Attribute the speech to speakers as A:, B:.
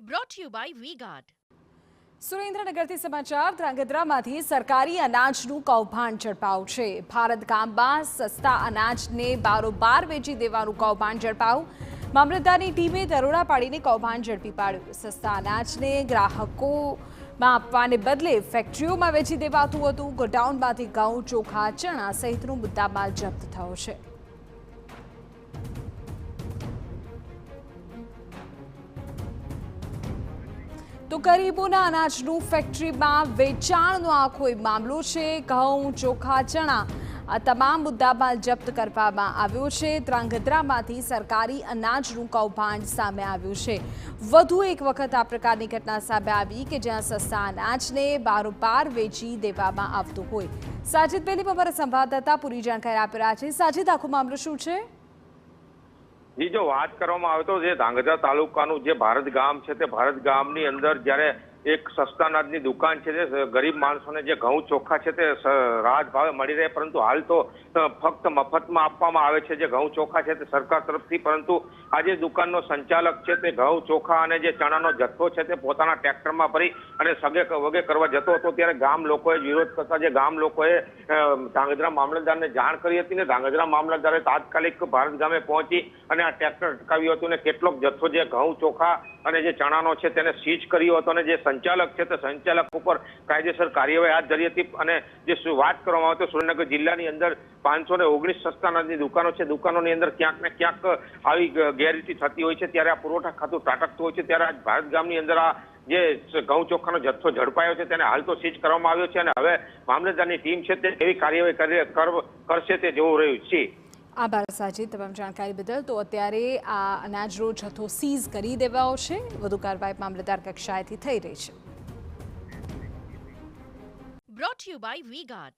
A: brought to you by V-Guard.
B: સુરેન્દ્રનગરથી સમાચાર ધ્રાંગધ્રામાંથી સરકારી અનાજનું કૌભાંડ ઝડપાયું છે। ભારત ગામમાં સસ્તા અનાજને બારોબાર વેચી દેવાનું કૌભાંડ ઝડપાયું। મામલતદારની ટીમે દરોડા પાડીને કૌભાંડ ઝડપી પાડ્યું। સસ્તા અનાજને ગ્રાહકોમાં આપવાને બદલે ફેક્ટરીઓમાં વેચી દેવાતું હતું। ગોડાઉનમાંથી ઘઉં, ચોખા, ચણા સહિતનો મુદ્દામાલ જપ્ત થયો છે। તો ગરીબોના અનાજનું ફેક્ટરીમાં વેચાણનો આખો મામલો છે। ઘઉં, ચોખા, ચણા આ તમામ મુદ્દામાલ જપ્ત કરવામાં આવ્યો છે। ધ્રાંગધ્રામાંથી સરકારી અનાજનું કૌભાંડ સામે આવ્યું છે। વધુ એક વખત આ પ્રકારની ઘટના સામે આવી કે જ્યાં સસ્તા અનાજને બારોબાર વેચી દેવામાં આવતું હોય। સાજિદ બેલીમ અમારા સંવાદદાતા પૂરી જાણકારી આપી રહ્યા છે। સાજિદ, આખો મામલો શું છે?
C: જી, જો વાત કરવામાં આવે તો જે ધ્રાંગધ્રા તાલુકાનું જે ભારત ગામ છે તે ભારત ગામની અંદર જ્યારે એક સસ્તા અનાજની દુકાન છે, જે ગરીબ માણસોને જે ઘઉં ચોખા છે તે રાહત ભાવે મળી રહે, પરંતુ હાલ તો ફક્ત મફતમાં આપવામાં આવે છે જે ઘઉં ચોખા છે તે સરકાર તરફથી। પરંતુ આ જે દુકાનનો સંચાલક છે તે ઘઉં ચોખા અને જે ચણાનો જથ્થો છે તે પોતાના ટ્રેક્ટરમાં ભરી અને સગે વગે કરવા જતો હતો, ત્યારે ગામ લોકોએ વિરોધ કરતા જે ગામ લોકોએ ધ્રાંગધ્રા મામલતદારને જાણ કરી હતી ને ધ્રાંગધ્રા મામલતદારે તાત્કાલિક ભારત ગામે પહોંચી અને આ ટ્રેક્ટર અટકાવ્યું હતું ને કેટલોક જથ્થો જે ઘઉં ચોખા અને જે ચણાનો છે તેને સીઝ કર્યો હતો અને જે સંચાલક છે તે સંચાલક ઉપર કાયદેસર કાર્યવાહી હાથ ધરી હતી। અને જે વાત કરવામાં આવે તો સુરેન્દ્રનગર જિલ્લાની અંદર 519 સસ્તા અનાજની દુકાનો છે, દુકાનોની અંદર ક્યાંક ને ક્યાંક આવી ગેરરીતિ થતી હોય છે, ત્યારે આ પુરવઠા ખાતું ત્રાટકતું હોય છે। ત્યારે આજ ભારત ગામની અંદર આ જે ઘઉં ચોખાનો જથ્થો ઝડપાયો છે તેને હાલ તો સીઝ કરવામાં આવ્યો છે અને હવે મામલતદારની ટીમ છે તે એવી કાર્યવાહી કરશે તે જોવું રહ્યું છે।
B: આભાર સાજિદ, તમામ જાણકારી બદલ। તો અત્યારે આ અનાજનો જથ્થો સીઝ કરી દેવાયો છે। વધુ કાર્યવાહી મામલતદાર કક્ષાએથી થઈ રહી છે।
A: Brought to you by V-Guard.